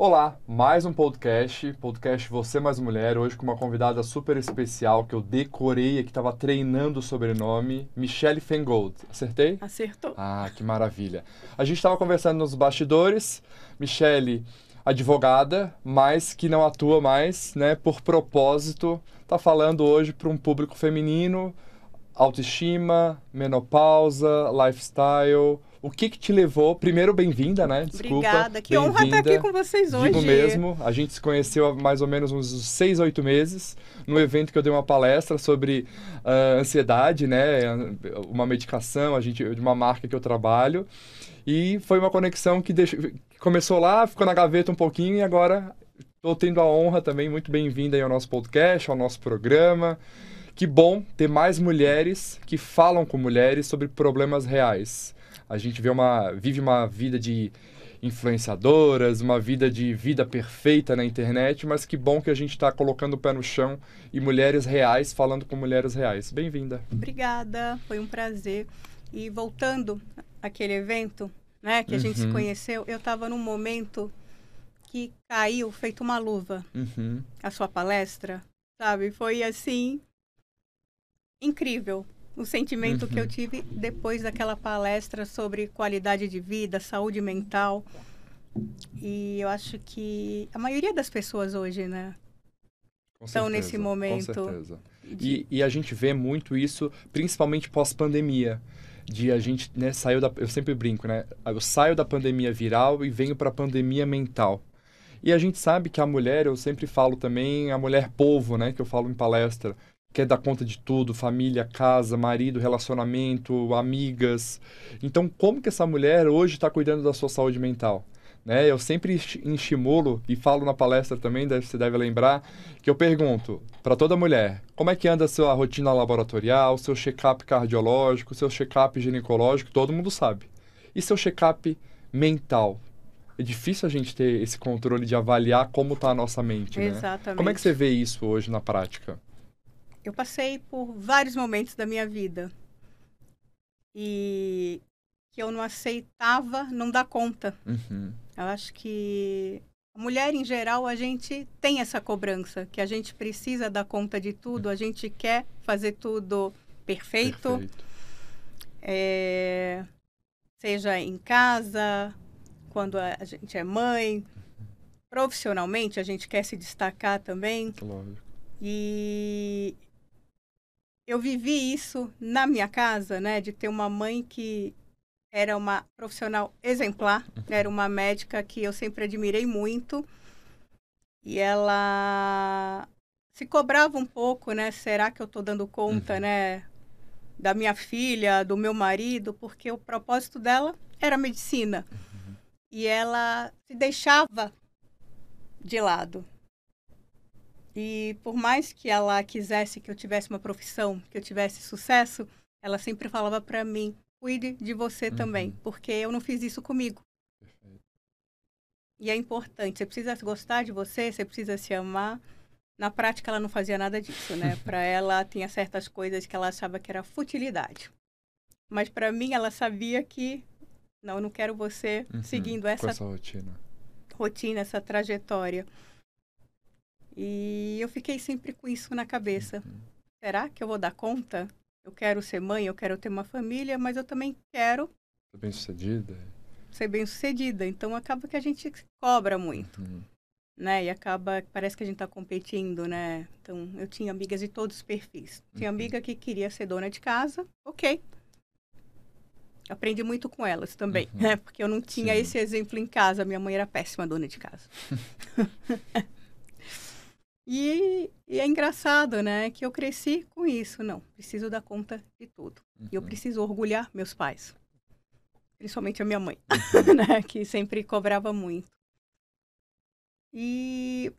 Olá, mais um podcast Você Mais Mulher, hoje com uma convidada super especial que eu decorei e que estava treinando o sobrenome, Michele Fengold. Acertei? Acertou. Ah, que maravilha. A gente estava conversando nos bastidores, Michele, advogada, mas que não atua mais, né, por propósito, tá falando hoje para um público feminino, autoestima, menopausa, lifestyle. O que te levou? Primeiro, bem-vinda, né? Desculpa, Obrigada. Que honra estar aqui bem-vinda. com vocês Digo hoje. mesmo, a gente se conheceu há mais ou menos uns 6, 8 meses, no evento que eu dei uma palestra sobre ansiedade, né? Uma medicação, de uma marca que eu trabalho. E foi uma conexão que começou lá, ficou na gaveta um pouquinho e agora estou tendo a honra também, muito bem-vinda aí ao nosso podcast, ao nosso programa. Que bom ter mais mulheres que falam com mulheres sobre problemas reais. A gente vive uma vida de influenciadoras, uma vida perfeita na internet, mas que bom que a gente está colocando o pé no chão e mulheres reais falando com mulheres reais. Bem-vinda. Obrigada, foi um prazer. E voltando àquele evento, né, que a gente se conheceu, eu estava num momento que caiu feito uma luva. A sua palestra, sabe? Foi assim incrível o sentimento que eu tive depois daquela palestra sobre qualidade de vida, saúde mental. E eu acho que a maioria das pessoas hoje, né, estão nesse momento. Com certeza. E a gente vê muito isso, principalmente pós-pandemia. A gente, né, eu sempre brinco, né? Eu saio da pandemia viral e venho para a pandemia mental. E a gente sabe que a mulher, eu sempre falo também, a mulher povo, né, que eu falo em palestra, quer dar conta de tudo, família, casa, marido, relacionamento, amigas. Então, como que essa mulher hoje está cuidando da sua saúde mental? Né? Eu sempre estimulo e falo na palestra também, você deve lembrar, que eu pergunto para toda mulher, como é que anda a sua rotina laboratorial, seu check-up cardiológico, seu check-up ginecológico, todo mundo sabe. E seu check-up mental? É difícil a gente ter esse controle de avaliar como está a nossa mente, né? Como é que você Exatamente. vê isso hoje na prática? Eu passei por vários momentos da minha vida e que eu não aceitava não dar conta. Eu acho que a mulher, em geral, a gente tem essa cobrança, que a gente precisa dar conta de tudo, a gente quer fazer tudo perfeito. Perfeito. Seja em casa, quando a gente é mãe, profissionalmente a gente quer se destacar também. Lógico. E eu vivi isso na minha casa, né, de ter uma mãe que era uma profissional exemplar, era uma médica que eu sempre admirei muito. E ela se cobrava um pouco, né? Será que eu estou dando conta, né, da minha filha, do meu marido? Porque o propósito dela era a medicina. E ela se deixava de lado. E por mais que ela quisesse que eu tivesse uma profissão, que eu tivesse sucesso, ela sempre falava para mim, cuide de você também, porque eu não fiz isso comigo. E é importante, você precisa gostar de você, você precisa se amar. Na prática, ela não fazia nada disso, né? Para ela, tinha certas coisas que ela achava que era futilidade. Mas para mim, ela sabia que, não, eu não quero você seguindo Com essa essa rotina. rotina, essa trajetória. E eu fiquei sempre com isso na cabeça. Será que eu vou dar conta? Eu quero ser mãe, eu quero ter uma família, mas eu também quero Tá bem-sucedida? ser bem-sucedida. Então, acaba que a gente se cobra muito. Né? E acaba, parece que a gente tá competindo, né? Então, eu tinha amigas de todos os perfis. Tinha amiga que queria ser dona de casa, ok. Aprendi muito com elas também, né? Porque eu não tinha esse exemplo em casa. Minha mãe era péssima dona de casa. E é engraçado, né? Que eu cresci com isso. Não, preciso dar conta de tudo. E eu preciso orgulhar meus pais. Principalmente a minha mãe, né? Que sempre cobrava muito. E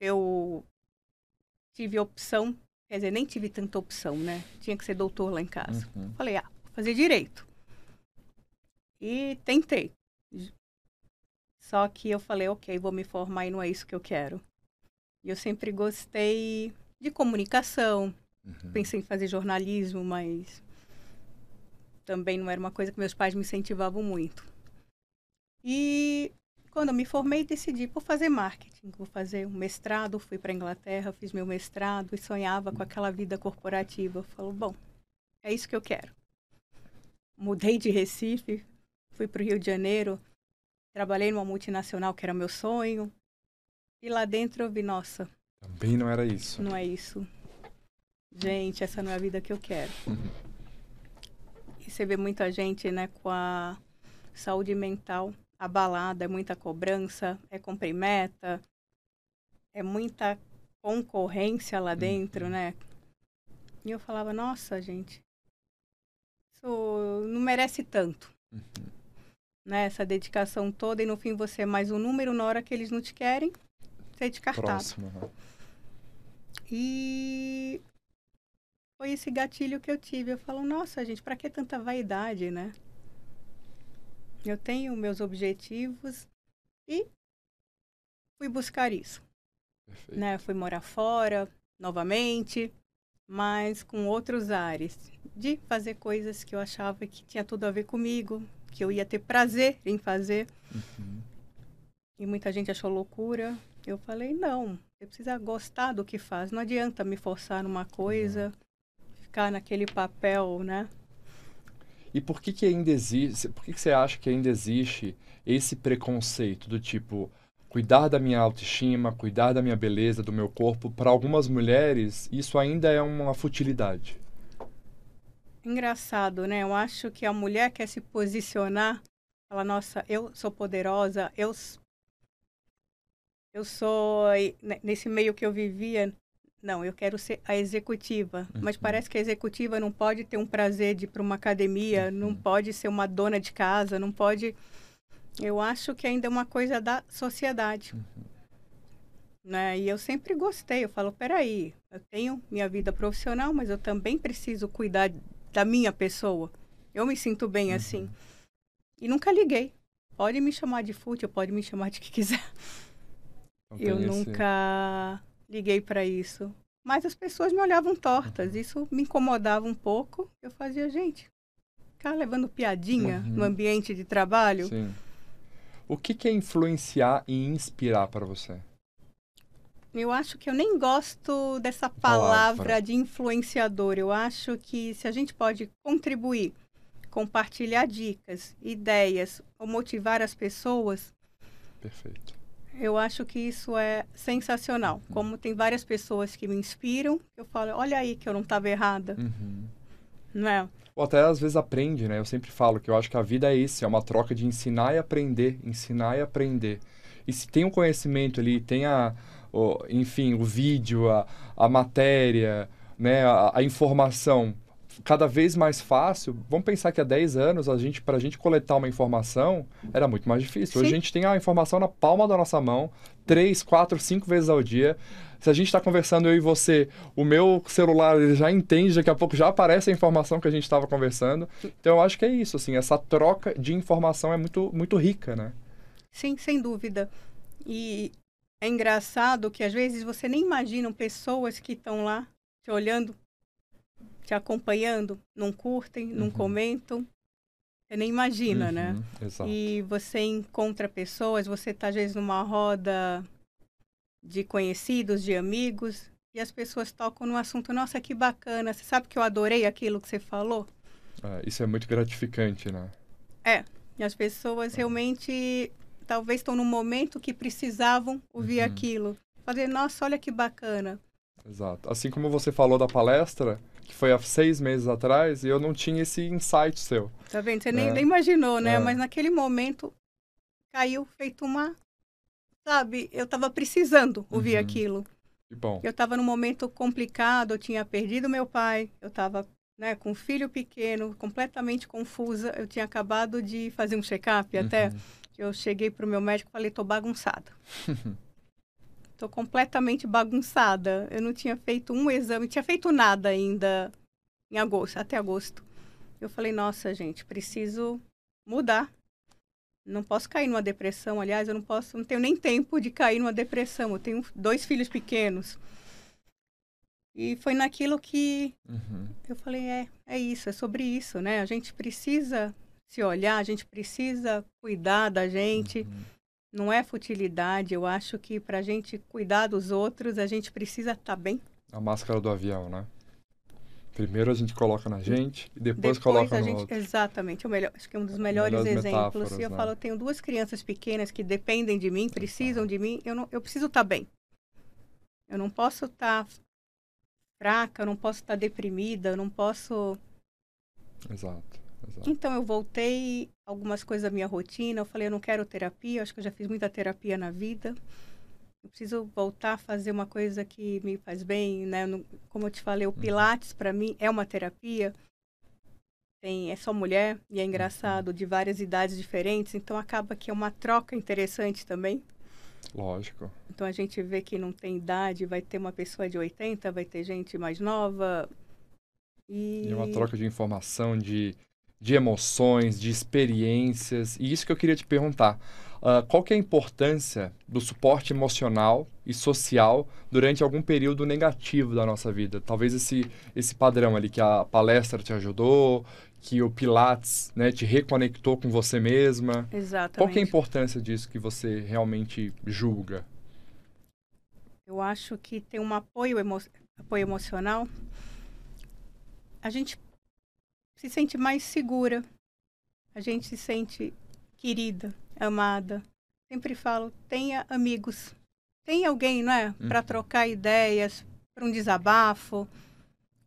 eu tive opção, quer dizer, nem tive tanta opção, né? Tinha que ser doutor lá em casa. Falei, vou fazer direito. E tentei. Só que eu falei, ok, vou me formar e não é isso que eu quero. E eu sempre gostei de comunicação. Pensei em fazer jornalismo, mas também não era uma coisa que meus pais me incentivavam muito. E quando eu me formei, decidi por fazer marketing. Vou fazer um mestrado, fui para a Inglaterra, fiz meu mestrado e sonhava com aquela vida corporativa. Eu falo, bom, é isso que eu quero. Mudei de Recife, fui para o Rio de Janeiro, trabalhei numa multinacional que era meu sonho. E lá dentro eu vi, nossa... Também não era isso. Não é isso. Gente, essa não é a vida que eu quero. E você vê muita gente, né, com a saúde mental abalada, é muita cobrança, é cumprir meta, é muita concorrência lá dentro, né? E eu falava, nossa, gente, isso não merece tanto. Né, essa dedicação toda e no fim você é mais um número na hora que eles não te querem, você é descartado. Próximo, né? E foi esse gatilho que eu tive. Eu falo, nossa, gente, pra que tanta vaidade, né? Eu tenho meus objetivos e fui buscar isso. Perfeito. Né? Fui morar fora, novamente, mas com outros ares. De fazer coisas que eu achava que tinha tudo a ver comigo, que eu ia ter prazer em fazer. E muita gente achou loucura. Eu falei, não, você precisa gostar do que faz. Não adianta me forçar numa coisa, ficar naquele papel, né? E por que ainda existe, por que você acha que ainda existe esse preconceito do tipo, cuidar da minha autoestima, cuidar da minha beleza, do meu corpo? Para algumas mulheres, isso ainda é uma futilidade. Engraçado, né? Eu acho que a mulher quer se posicionar, fala, nossa, eu sou poderosa, eu sou, nesse meio que eu vivia, não, eu quero ser a executiva. Mas parece que a executiva não pode ter um prazer de ir para uma academia, não pode ser uma dona de casa, não pode... Eu acho que ainda é uma coisa da sociedade. Né? E eu sempre gostei, eu falo, peraí, eu tenho minha vida profissional, mas eu também preciso cuidar da minha pessoa. Eu me sinto bem assim. E nunca liguei. Pode me chamar de fútil, pode me chamar de que quiser. Eu nunca liguei para isso. Mas as pessoas me olhavam tortas. Isso me incomodava um pouco. Eu fazia, gente, ficar levando piadinha no ambiente de trabalho. Sim. O que é influenciar e inspirar para você? Eu acho que eu nem gosto dessa palavra de influenciador. Eu acho que se a gente pode contribuir, compartilhar dicas, ideias ou motivar as pessoas... Perfeito. Eu acho que isso é sensacional. Como tem várias pessoas que me inspiram, eu falo, olha aí que eu não estava errada. Não é? Ou até às vezes aprende, né? Eu sempre falo que eu acho que a vida é isso, é uma troca de ensinar e aprender, ensinar e aprender. E se tem um conhecimento ali, tem enfim, o vídeo, a matéria, né? A informação cada vez mais fácil. Vamos pensar que há 10 anos, pra gente coletar uma informação, era muito mais difícil. Hoje a gente tem a informação na palma da nossa mão, 3, 4, 5 vezes ao dia. Se a gente está conversando, eu e você, o meu celular ele já entende, daqui a pouco já aparece a informação que a gente estava conversando. Então, eu acho que é isso, assim, essa troca de informação é muito, muito rica, né? Sim, sem dúvida. E é engraçado que, às vezes, você nem imagina pessoas que estão lá te olhando, te acompanhando, não curtem, não comentam. Você nem imagina, né? Exato. E você encontra pessoas, você está, às vezes, numa roda de conhecidos, de amigos, e as pessoas tocam no assunto, nossa, que bacana, você sabe que eu adorei aquilo que você falou? Isso é muito gratificante, né? E as pessoas realmente, talvez estão num momento que precisavam ouvir aquilo. Fazer, nossa, olha que bacana. Exato. Assim como você falou da palestra, que foi há 6 meses atrás, e eu não tinha esse insight seu. Tá vendo? Você nem imaginou, né? Mas naquele momento, caiu feito uma... Sabe, eu estava precisando ouvir aquilo. Que bom. Eu estava num momento complicado, eu tinha perdido meu pai, eu estava, né, com um filho pequeno, completamente confusa. Eu tinha acabado de fazer um check-up até. Eu cheguei para o meu médico e falei, tô bagunçada. Tô completamente bagunçada. Eu não tinha feito um exame, não tinha feito nada ainda em agosto, até agosto. Eu falei, nossa, gente, preciso mudar. Não posso cair numa depressão, aliás, eu não tenho nem tempo de cair numa depressão. Eu tenho 2 filhos pequenos. E foi naquilo que eu falei, é isso, é sobre isso, né? A gente precisa se olhar, a gente precisa cuidar da gente. não é futilidade. Eu acho que para a gente cuidar dos outros, a gente precisa estar bem. A máscara do avião, né? Primeiro a gente coloca na gente e depois Depois coloca a no gente, outro. exatamente, o melhor, acho que é um dos melhores Melhores exemplos. metáforas, E eu né? falo, eu tenho duas crianças pequenas que dependem de mim, precisam de mim, eu preciso estar bem. Eu não posso estar fraca, eu não posso estar deprimida, eu não posso... Exato. Então eu voltei algumas coisas da minha rotina, eu falei, eu não quero terapia, eu acho que eu já fiz muita terapia na vida. Eu preciso voltar a fazer uma coisa que me faz bem, né? Como eu te falei, o Pilates para mim é uma terapia. É só mulher e é engraçado, de várias idades diferentes, então acaba que é uma troca interessante também. Lógico. Então a gente vê que não tem idade, vai ter uma pessoa de 80, vai ter gente mais nova. E é uma troca de informação, de emoções, de experiências. E isso que eu queria te perguntar. Qual que é a importância do suporte emocional e social durante algum período negativo da nossa vida? Talvez esse padrão ali que a palestra te ajudou, que o Pilates, né, te reconectou com você mesma. Exatamente. Qual que é a importância disso que você realmente julga? Eu acho que ter um apoio emocional, a gente se sente mais segura, a gente se sente querida, amada. Sempre falo, tenha amigos, tenha alguém, não é? Para trocar ideias, para um desabafo,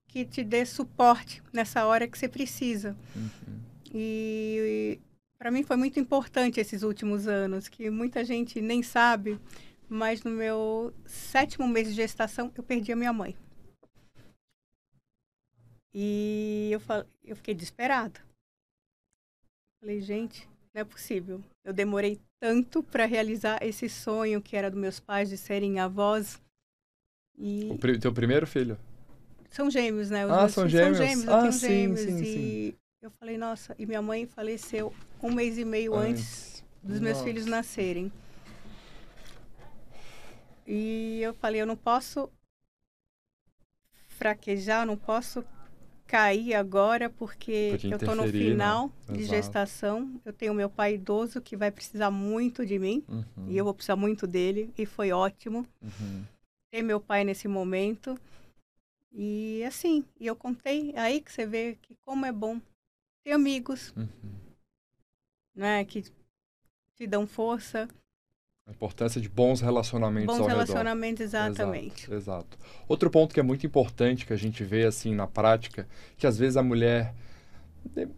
que te dê suporte nessa hora que você precisa. E para mim foi muito importante esses últimos anos, que muita gente nem sabe, mas no meu 7º mês de gestação eu perdi a minha mãe. E eu fiquei desesperada. Falei, gente, não é possível. Eu demorei tanto para realizar esse sonho que era dos meus pais de serem avós. E... O teu primeiro filho? São gêmeos, né? São gêmeos? São gêmeos, eu tenho sim, gêmeos. sim. Eu falei, nossa, e minha mãe faleceu 1 mês e meio antes dos meus filhos nascerem. E eu falei, eu não posso fraquejar, eu não posso cair agora, porque eu estou no final de gestação. Eu tenho meu pai idoso que vai precisar muito de mim, e eu vou precisar muito dele, e foi ótimo ter meu pai nesse momento. E assim, eu contei, aí que você vê que como é bom ter amigos, né, que te dão força. A importância de bons relacionamentos ao redor. Bons relacionamentos, exatamente. Exato. Outro ponto que é muito importante que a gente vê assim na prática, que às vezes a mulher,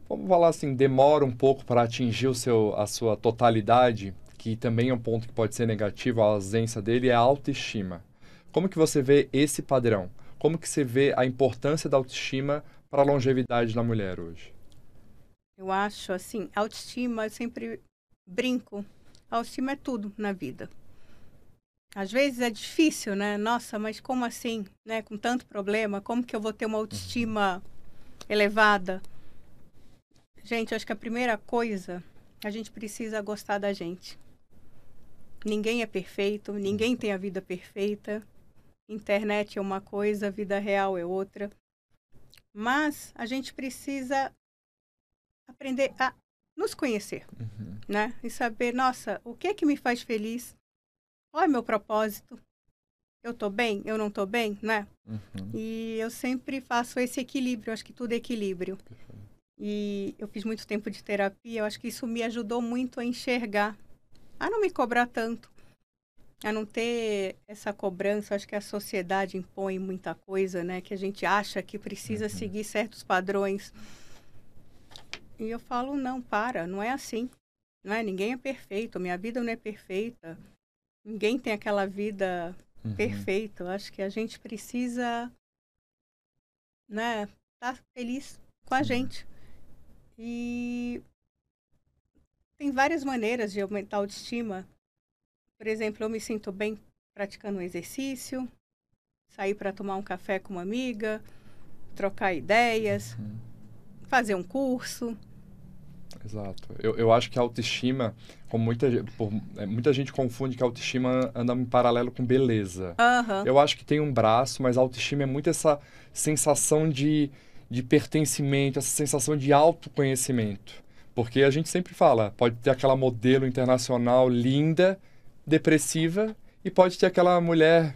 vamos falar assim, demora um pouco para atingir a sua totalidade, que também é um ponto que pode ser negativo, a ausência dele, é a autoestima. Como que você vê esse padrão? Como que você vê a importância da autoestima para a longevidade da mulher hoje? Eu acho assim, autoestima, eu sempre brinco. A autoestima é tudo na vida. Às vezes é difícil, né? Nossa, mas como assim, né? Com tanto problema, como que eu vou ter uma autoestima elevada? Gente, eu acho que a primeira coisa, a gente precisa gostar da gente. Ninguém é perfeito, ninguém tem a vida perfeita. Internet é uma coisa, a vida real é outra. Mas a gente precisa aprender a nos conhecer, né? E saber, nossa, o que é que me faz feliz? Qual é meu propósito? Eu tô bem? Eu não tô bem, né? E eu sempre faço esse equilíbrio, eu acho que tudo é equilíbrio. E eu fiz muito tempo de terapia, eu acho que isso me ajudou muito a enxergar, a não me cobrar tanto, a não ter essa cobrança. Eu acho que a sociedade impõe muita coisa, né? Que a gente acha que precisa seguir certos padrões. E eu falo, não é assim. Não é? Ninguém é perfeito, minha vida não é perfeita. Ninguém tem aquela vida perfeita. Eu acho que a gente precisa, né, estar feliz com a gente. E tem várias maneiras de aumentar a autoestima. Por exemplo, eu me sinto bem praticando um exercício, sair para tomar um café com uma amiga, trocar ideias, fazer um curso. Exato. Eu acho que a autoestima, como muita gente confunde que a autoestima anda em paralelo com beleza. Eu acho que tem um braço, mas a autoestima é muito essa sensação de pertencimento, essa sensação de autoconhecimento. Porque a gente sempre fala, pode ter aquela modelo internacional linda, depressiva, e pode ter aquela mulher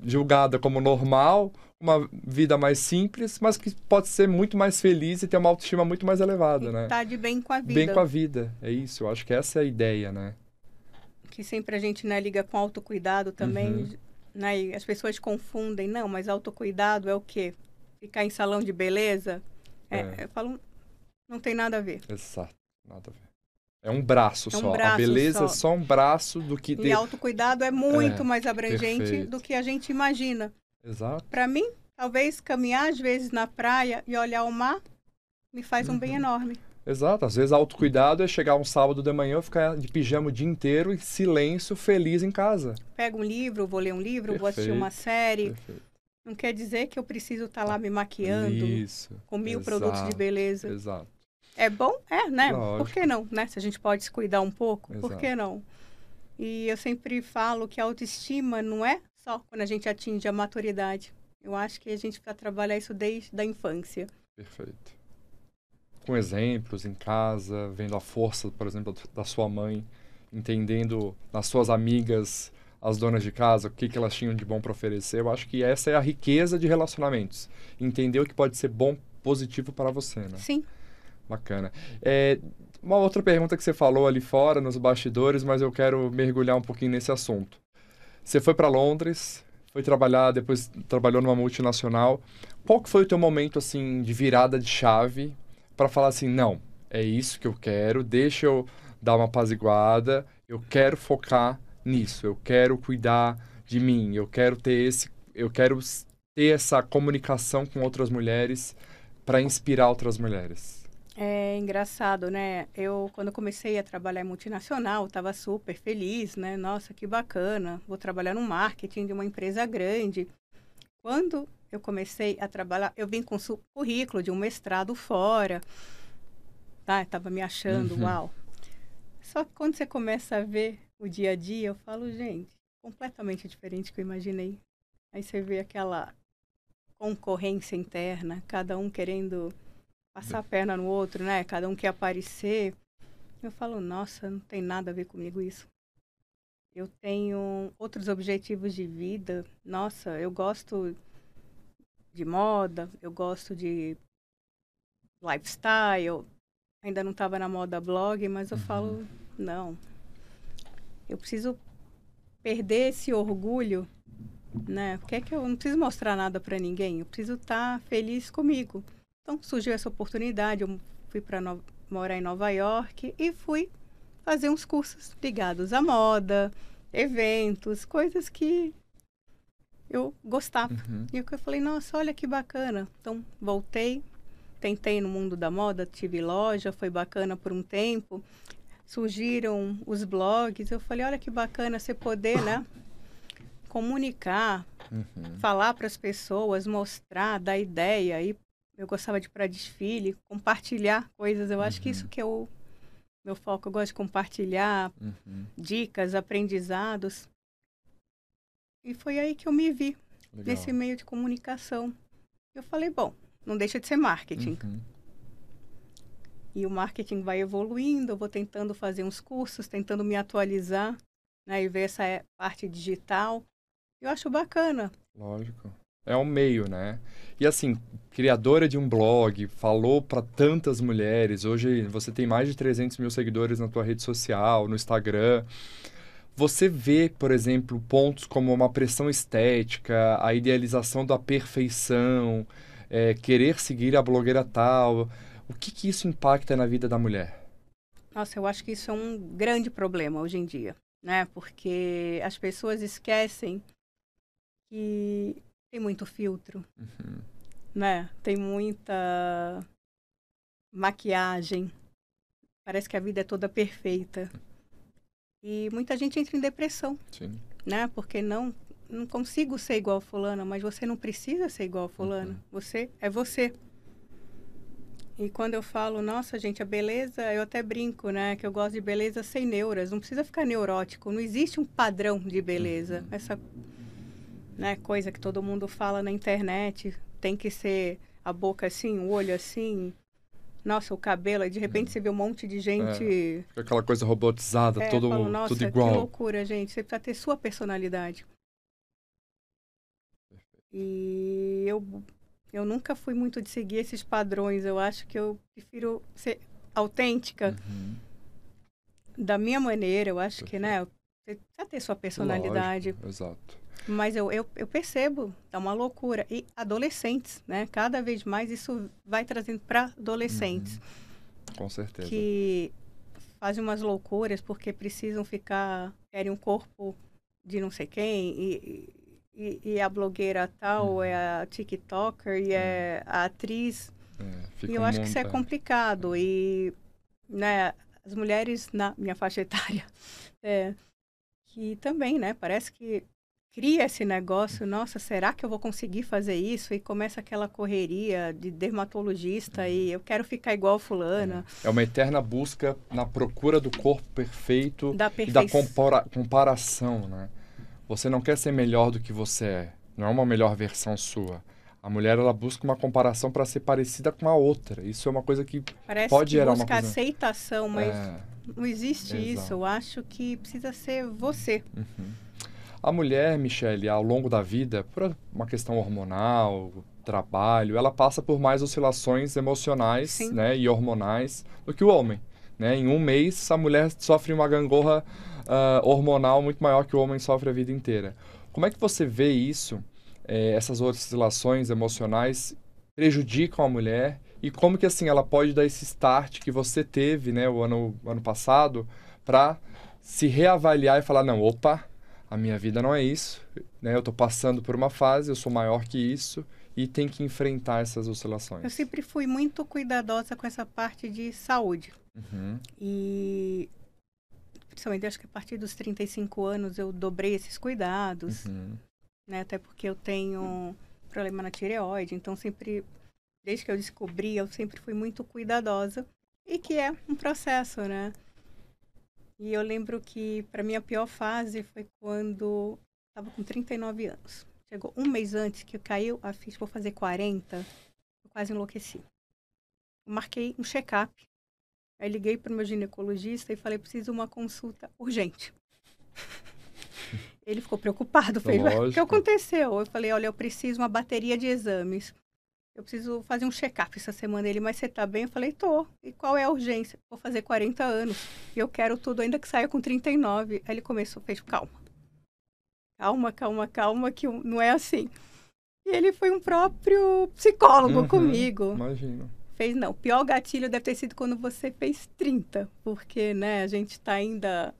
julgada como normal, uma vida mais simples, mas que pode ser muito mais feliz e ter uma autoestima muito mais elevada, né? Tá de bem com a vida. Bem com a vida, é isso. Eu acho que essa é a ideia, né? Que sempre a gente, né, liga com autocuidado também, Uhum. né? E as pessoas confundem. Não, mas autocuidado é o quê? Ficar em salão de beleza? Eu falo, não tem nada a ver. Exato, nada a ver. É um braço É um só. A braço beleza só. é só um braço do que... E autocuidado é muito mais abrangente perfeito. do que a gente imagina. Exato. Para mim, talvez caminhar às vezes na praia e olhar o mar me faz um bem enorme. Exato. Às vezes autocuidado é chegar um sábado de manhã, ficar de pijama o dia inteiro em silêncio, feliz em casa. Pego um livro, vou ler um livro, vou assistir uma série. Perfeito. Não quer dizer que eu preciso estar lá me maquiando com 1000 produtos de beleza. Exato. É bom? É, né? Lógico. Por que não, né? Se a gente pode se cuidar um pouco, Exato. por que não? E eu sempre falo que a autoestima não é só quando a gente atinge a maturidade. Eu acho que a gente precisa trabalhar isso desde a infância. Perfeito. Com exemplos em casa, vendo a força, por exemplo, da sua mãe, entendendo nas suas amigas, as donas de casa, o que elas tinham de bom para oferecer. Eu acho que essa é a riqueza de relacionamentos. Entender o que pode ser bom, positivo para você, né? Sim. Bacana. Uma outra pergunta que você falou ali fora, nos bastidores, mas eu quero mergulhar um pouquinho nesse assunto. Você foi para Londres, foi trabalhar, depois trabalhou numa multinacional. Qual que foi o teu momento, assim, de virada de chave para falar assim, não, é isso que eu quero, deixa eu dar uma apaziguada, eu quero focar nisso, eu quero cuidar de mim, eu quero ter essa comunicação com outras mulheres para inspirar outras mulheres. É engraçado, né? Quando comecei a trabalhar em multinacional, estava super feliz, né? Nossa, que bacana, vou trabalhar no marketing de uma empresa grande. Quando eu comecei a trabalhar, eu vim com currículo de um mestrado fora, tá? Estava me achando, uau. Só que quando você começa a ver o dia a dia, eu falo, gente, completamente diferente do que eu imaginei. Aí você vê aquela concorrência interna, cada um querendo passar a perna no outro, né? Cada um quer aparecer. Eu falo, nossa, não tem nada a ver comigo isso. Eu tenho outros objetivos de vida. Nossa, eu gosto de moda, eu gosto de lifestyle. Ainda não estava na moda blog, mas eu falo, não. Eu preciso perder esse orgulho, né? Porque eu não preciso mostrar nada para ninguém. Eu preciso estar feliz comigo. Então, surgiu essa oportunidade, eu fui para morar em Nova York e fui fazer uns cursos ligados à moda, eventos, coisas que eu gostava. E eu falei, nossa, olha que bacana. Então, voltei, tentei no mundo da moda, tive loja, foi bacana por um tempo. Surgiram os blogs, eu falei, olha que bacana você poder, né, comunicar, falar para as pessoas, mostrar, dar ideia. E eu gostava de ir para desfile, compartilhar coisas. Eu acho que isso que é o meu foco. Eu gosto de compartilhar dicas, aprendizados. E foi aí que eu me vi, nesse meio de comunicação. Eu falei, bom, não deixa de ser marketing. E o marketing vai evoluindo, eu vou tentando fazer uns cursos, tentando me atualizar, né, e ver essa parte digital. Eu acho bacana. Lógico. É um meio, né? E assim, criadora de um blog, falou para tantas mulheres. Hoje você tem mais de 300 mil seguidores na tua rede social, no Instagram. Você vê, por exemplo, pontos como uma pressão estética, a idealização da perfeição, querer seguir a blogueira tal. O que isso impacta na vida da mulher? Nossa, eu acho que isso é um grande problema hoje em dia, né? Porque as pessoas esquecem que tem muito filtro, né? Tem muita maquiagem. Parece que a vida é toda perfeita. E muita gente entra em depressão, né? Porque não consigo ser igual a fulana, mas você não precisa ser igual a fulana. Você é você. E quando eu falo, nossa, gente, a beleza, eu até brinco, né? Que eu gosto de beleza sem neuras. Não precisa ficar neurótico. Não existe um padrão de beleza. Essa, né, coisa que todo mundo fala na internet. Tem que ser a boca assim, o olho assim. Nossa, o cabelo, aí de repente você vê um monte de gente... Fica aquela coisa robotizada, Nossa, tudo igual. que loucura, gente. Você precisa ter sua personalidade. E eu nunca fui muito de seguir esses padrões. Eu acho que eu prefiro ser autêntica da minha maneira. Eu acho que, né, você precisa ter sua personalidade. Lógico, exato. Mas eu percebo, é uma loucura. E adolescentes, né? Cada vez mais isso vai trazendo para adolescentes. Com certeza. Que fazem umas loucuras porque precisam querem um corpo de não sei quem. E a blogueira tal é a TikToker e é a atriz. E eu acho que isso é complicado. E, né, as mulheres na minha faixa etária, que também, né, parece que cria esse negócio, nossa, será que eu vou conseguir fazer isso? E começa aquela correria de dermatologista e eu quero ficar igual fulana. É uma eterna busca na procura do corpo perfeito e da comparação, né? Você não quer ser melhor do que você é. Não é uma melhor versão sua. A mulher, ela busca uma comparação para ser parecida com a outra. Isso é uma coisa que pode gerar uma coisa... Parece que busca aceitação, mas não existe isso. Eu acho que precisa ser você. A mulher, Michele, ao longo da vida, por uma questão hormonal, trabalho, ela passa por mais oscilações emocionais, né, e hormonais do que o homem. Né? Em um mês, a mulher sofre uma gangorra hormonal muito maior que o homem sofre a vida inteira. Como é que você vê isso, essas oscilações emocionais prejudicam a mulher e como que assim ela pode dar esse start que você teve, né, o ano passado, para se reavaliar e falar, não, opa, a minha vida não é isso, né? Eu estou passando por uma fase, eu sou maior que isso e tem que enfrentar essas oscilações. Eu sempre fui muito cuidadosa com essa parte de saúde. E principalmente, acho que a partir dos 35 anos eu dobrei esses cuidados, né? Até porque eu tenho problema na tireoide, então sempre, desde que eu descobri, eu sempre fui muito cuidadosa. E que é um processo, né? E eu lembro que, para mim, a pior fase foi quando estava com 39 anos. Chegou um mês antes que caiu a ficha, vou fazer 40, eu quase enlouqueci. Eu marquei um check-up. Aí liguei para o meu ginecologista e falei, preciso de uma consulta urgente. Ele ficou preocupado, falei, o que aconteceu? Eu falei, olha, eu preciso de uma bateria de exames. Eu preciso fazer um check-up essa semana. Ele, mas você tá bem? Eu falei, tô. E qual é a urgência? Vou fazer 40 anos. E eu quero tudo, ainda que saia com 39. Aí ele fez, calma. Calma, que não é assim. E ele foi um próprio psicólogo comigo. Imagino. Fez, não, o pior gatilho deve ter sido quando você fez 30. Porque, né, a gente tá ainda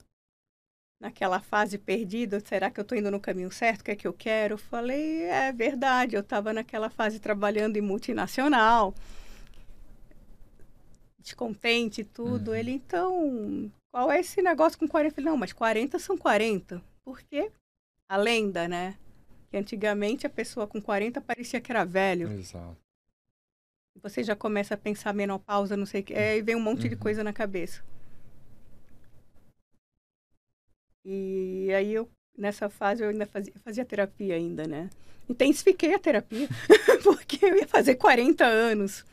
naquela fase perdida, será que eu estou indo no caminho certo? O que é que eu quero? Eu falei, é verdade, eu estava naquela fase trabalhando em multinacional, descontente e tudo. Ele, então, qual é esse negócio com 40? Eu falei, não, mas 40 são 40. Por quê? A lenda, né? Que antigamente a pessoa com 40 parecia que era velho. Exato. Você já começa a pensar menopausa, não sei o que, e vem um monte de coisa na cabeça. E aí nessa fase, eu ainda fazia terapia ainda, né? Intensifiquei a terapia, porque eu ia fazer 40 anos.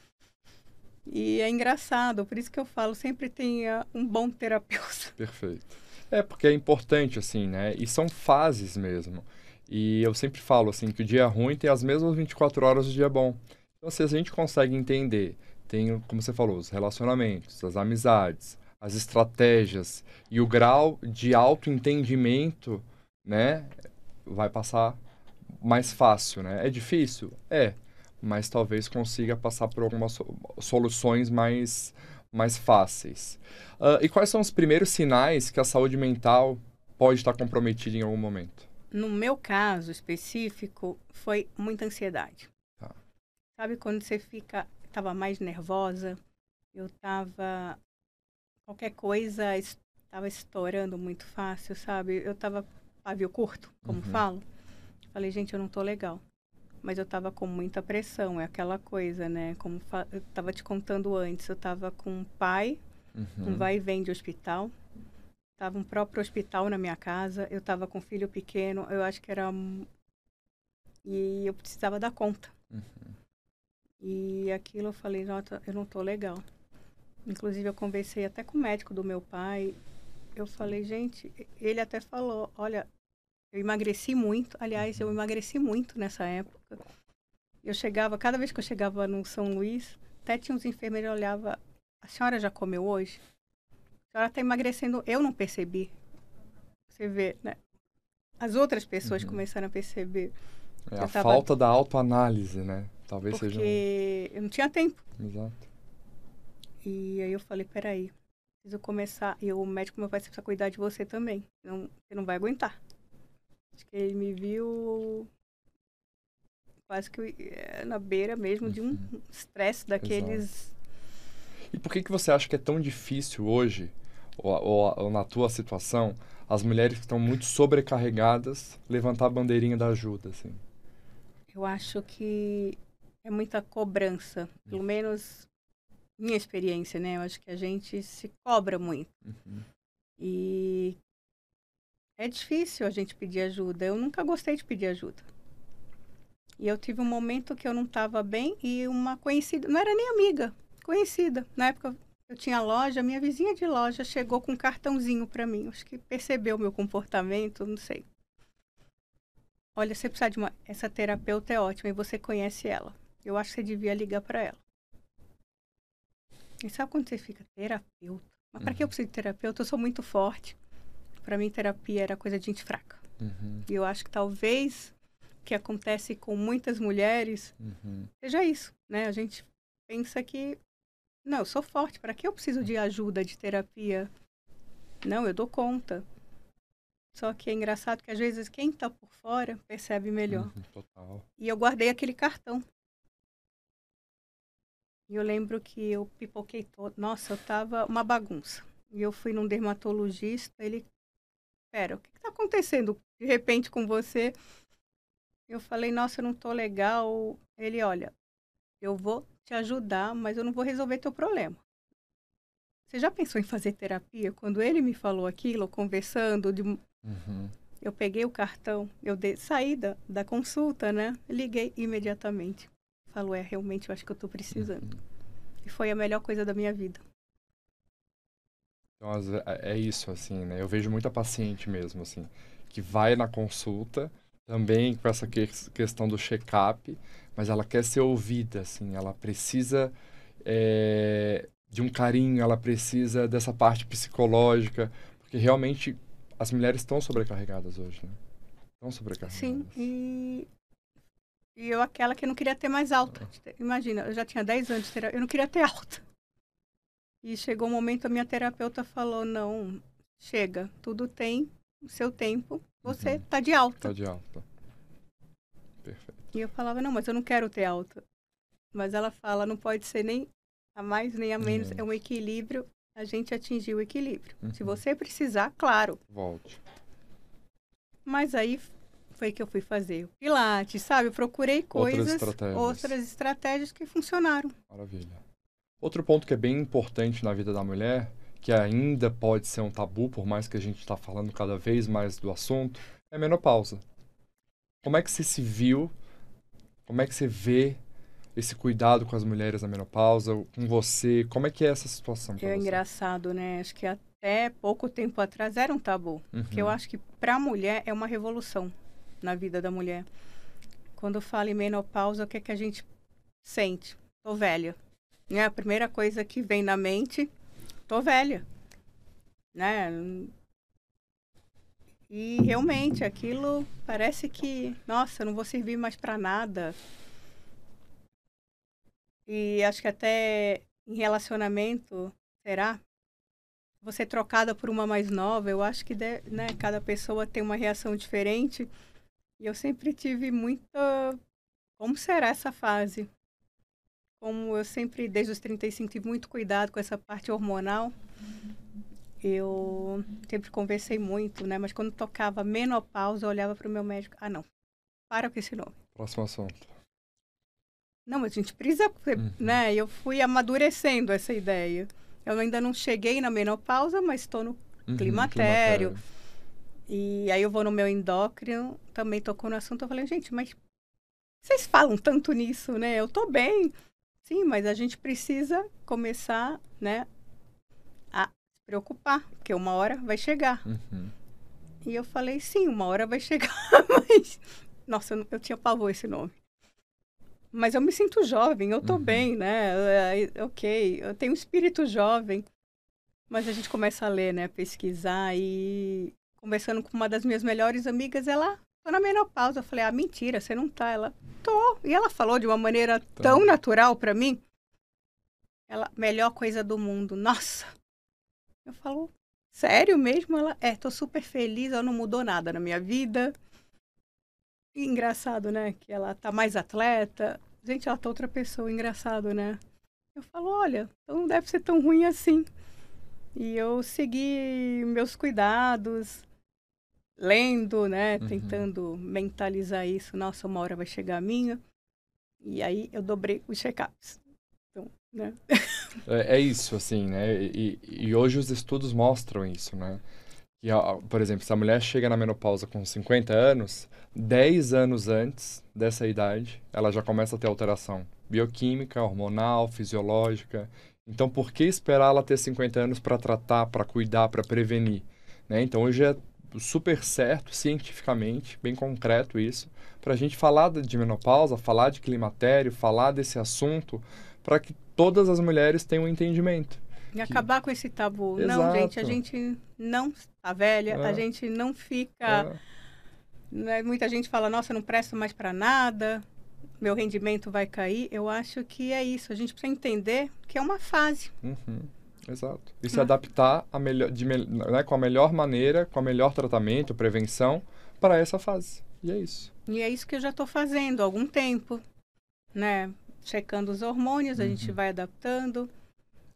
E é engraçado, por isso que eu falo, sempre tenha um bom terapeuta. Perfeito. Porque é importante, assim, né? E são fases mesmo. E eu sempre falo, assim, que o dia ruim tem as mesmas 24 horas do dia bom. Então, se a gente consegue entender, tem, como você falou, os relacionamentos, as amizades, as estratégias e o grau de autoentendimento, né, vai passar mais fácil, né? É difícil? Mas talvez consiga passar por algumas soluções mais fáceis. E quais são os primeiros sinais que a saúde mental pode estar comprometida em algum momento? No meu caso específico, foi muita ansiedade. Tá. Sabe quando você estava mais nervosa? Eu estava... Qualquer coisa estava estourando muito fácil, sabe? Eu estava pavio curto, como falo. Falei, gente, eu não tô legal. Mas eu estava com muita pressão, é aquela coisa, né? Como eu estava te contando antes, eu estava com um pai, um vai e vem de hospital. Estava um próprio hospital na minha casa, eu estava com um filho pequeno, eu acho que era... E eu precisava dar conta. E aquilo eu falei, nossa, eu não tô legal. Inclusive, eu conversei até com o médico do meu pai. Eu falei, gente, ele até falou, olha, eu emagreci muito. Aliás, eu emagreci muito nessa época. Eu chegava, cada vez que eu chegava no São Luís, até tinha uns enfermeiros que olhavam, a senhora já comeu hoje? A senhora está emagrecendo. Eu não percebi. Você vê, né? As outras pessoas começaram a perceber. É a falta da autoanálise, né? Talvez seja. Porque eu não tinha tempo. Exato. E aí eu falei, peraí, preciso começar. E o médico meu pai precisa cuidar de você também. Você não vai aguentar. Acho que ele me viu quase que na beira mesmo de um estresse daqueles. Exato. E por que você acha que é tão difícil hoje, ou na tua situação, as mulheres que estão muito sobrecarregadas levantar a bandeirinha da ajuda, assim? Eu acho que é muita cobrança, pelo menos minha experiência, né? Eu acho que a gente se cobra muito. E é difícil a gente pedir ajuda. Eu nunca gostei de pedir ajuda. E eu tive um momento que eu não estava bem e uma conhecida, não era nem amiga, conhecida. Na época eu tinha loja, minha vizinha de loja chegou com um cartãozinho para mim. Acho que percebeu o meu comportamento, não sei. Olha, você precisa de essa terapeuta é ótima e você conhece ela. Eu acho que você devia ligar para ela. E sabe quando você fica terapeuta? Mas para que eu preciso de terapeuta? Eu sou muito forte. Para mim, terapia era coisa de gente fraca. E eu acho que talvez o que acontece com muitas mulheres seja isso, né? A gente pensa que, não, eu sou forte, para que eu preciso de ajuda, de terapia? Não, eu dou conta. Só que é engraçado que às vezes quem está por fora percebe melhor. Total. E eu guardei aquele cartão. E eu lembro que eu pipoquei todo. Nossa, eu tava uma bagunça. E eu fui num dermatologista, ele... Pera, o que está acontecendo de repente com você? Eu falei, nossa, eu não tô legal. Ele, olha, eu vou te ajudar, mas eu não vou resolver teu problema. Você já pensou em fazer terapia? Quando ele me falou aquilo, conversando, eu peguei o cartão, saí da consulta, né? Liguei imediatamente. Falou, realmente eu acho que eu tô precisando. E foi a melhor coisa da minha vida. Então, é isso, assim, né? Eu vejo muita paciente mesmo, assim, que vai na consulta, também com essa questão do check-up, mas ela quer ser ouvida, assim, ela precisa de um carinho, ela precisa dessa parte psicológica, porque realmente as mulheres estão sobrecarregadas hoje, né? Estão sobrecarregadas. Sim, e eu aquela que não queria ter mais alta. Imagina, eu já tinha 10 anos de terapia, eu não queria ter alta. E chegou um momento, a minha terapeuta falou, não, chega, tudo tem o seu tempo, você tá de alta. Tá de alta. Perfeito. E eu falava, não, mas eu não quero ter alta. Mas ela fala, não pode ser nem a mais nem a menos, é um equilíbrio, a gente atingiu o equilíbrio. Se você precisar, claro. Volte. Mas aí foi que eu fui fazer o Pilates, sabe? Eu procurei coisas, outras estratégias que funcionaram. Maravilha. Outro ponto que é bem importante na vida da mulher, que ainda pode ser um tabu, por mais que a gente está falando cada vez mais do assunto, é a menopausa. Como é que você se viu? Como é que você vê esse cuidado com as mulheres na menopausa, com você? Como é que é essa situação para você? É engraçado, né? Acho que até pouco tempo atrás era um tabu. Porque eu acho que para a mulher é uma revolução na vida da mulher. Quando fala em menopausa, o que é que a gente sente? Tô velha. Né? A primeira coisa que vem na mente, tô velha. Né? E realmente aquilo parece que, nossa, eu não vou servir mais para nada. E acho que até em relacionamento, será? Você trocada por uma mais nova, eu acho que né, cada pessoa tem uma reação diferente. E eu sempre tive muita... Como será essa fase? Como eu sempre, desde os 35, tive muito cuidado com essa parte hormonal. Eu sempre conversei muito, né? Mas quando tocava menopausa, eu olhava para o meu médico. Ah, não. Para com esse nome. Próximo assunto. Não, mas a gente precisa, né? Eu fui amadurecendo essa ideia. Eu ainda não cheguei na menopausa, mas estou no climatério. E aí eu vou no meu endócrino, também tocou no assunto. Eu falei, gente, mas vocês falam tanto nisso, né? Eu tô bem. Sim, mas a gente precisa começar, né, preocupar, porque uma hora vai chegar. Uhum. E eu falei, sim, uma hora vai chegar, mas... Nossa, eu tinha pavor esse nome. Mas eu me sinto jovem, eu tô bem, né? Ok, eu tenho um espírito jovem. Mas a gente começa a ler, né? Pesquisar e... Conversando com uma das minhas melhores amigas, ela... Tô na menopausa. Eu falei, ah, mentira, você não tá. Ela, tô. E ela falou de uma maneira tão natural pra mim. Ela, melhor coisa do mundo. Nossa! Eu falo, sério mesmo? Ela, tô super feliz, ela não mudou nada na minha vida. E engraçado, né? Que ela tá mais atleta. Gente, ela tá outra pessoa, engraçado, né? Eu falo, olha, então não deve ser tão ruim assim. E eu segui meus cuidados, lendo, né? Tentando mentalizar isso. Nossa, uma hora vai chegar a minha. E aí eu dobrei os check-ups. Então, né? É isso, assim, né? E hoje os estudos mostram isso, né? Que, por exemplo, se a mulher chega na menopausa com 50 anos, 10 anos antes dessa idade, ela já começa a ter alteração bioquímica, hormonal, fisiológica. Então, por que esperar ela ter 50 anos para tratar, para cuidar, para prevenir? Né? Então, hoje é super certo, cientificamente, bem concreto isso, para a gente falar de menopausa, falar de climatério, falar desse assunto, para que todas as mulheres tenham um entendimento. E acabar com esse tabu. Exato. Não, gente, a gente não tá velha, a gente não fica... Né? Muita gente fala, nossa, não presto mais para nada, meu rendimento vai cair. Eu acho que é isso. A gente precisa entender que é uma fase. Exato. E se adaptar né, com a melhor maneira, com o melhor tratamento, prevenção, para essa fase. E é isso. E é isso que eu já estou fazendo há algum tempo, né? Checando os hormônios, a gente vai adaptando.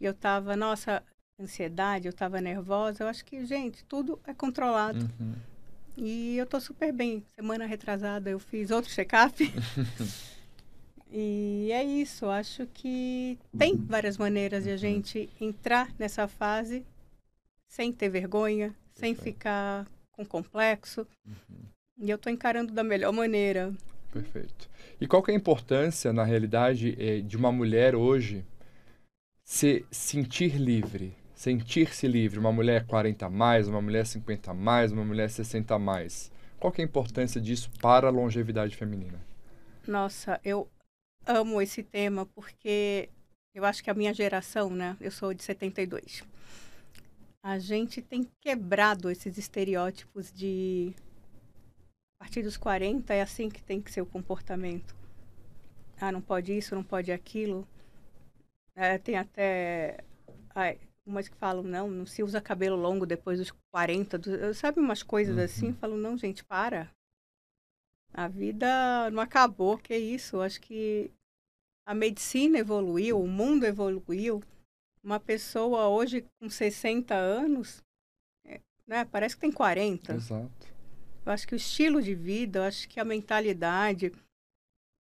Eu tava, nossa, ansiedade, eu tava nervosa. Eu acho que, gente, tudo é controlado. E eu tô super bem. Semana retrasada eu fiz outro check-up. E é isso. Eu acho que tem várias maneiras de a gente entrar nessa fase sem ter vergonha, sem ficar com complexo. E eu tô encarando da melhor maneira. Perfeito. E qual que é a importância, na realidade, de uma mulher hoje se sentir livre, sentir-se livre, uma mulher 40 a mais, uma mulher 50 a mais, uma mulher 60 a mais? Qual que é a importância disso para a longevidade feminina? Nossa, eu amo esse tema porque eu acho que a minha geração, né? Eu sou de 72. A gente tem quebrado esses estereótipos de... A partir dos 40 é assim que tem que ser o comportamento. Ah, não pode isso, não pode aquilo. Tem até umas que falam, não se usa cabelo longo depois dos 40. Sabe umas coisas assim? Falam, não, gente, para. A vida não acabou, que isso? Acho que a medicina evoluiu, o mundo evoluiu. Uma pessoa hoje com 60 anos, né, parece que tem 40. Exato. Eu acho que o estilo de vida, eu acho que a mentalidade...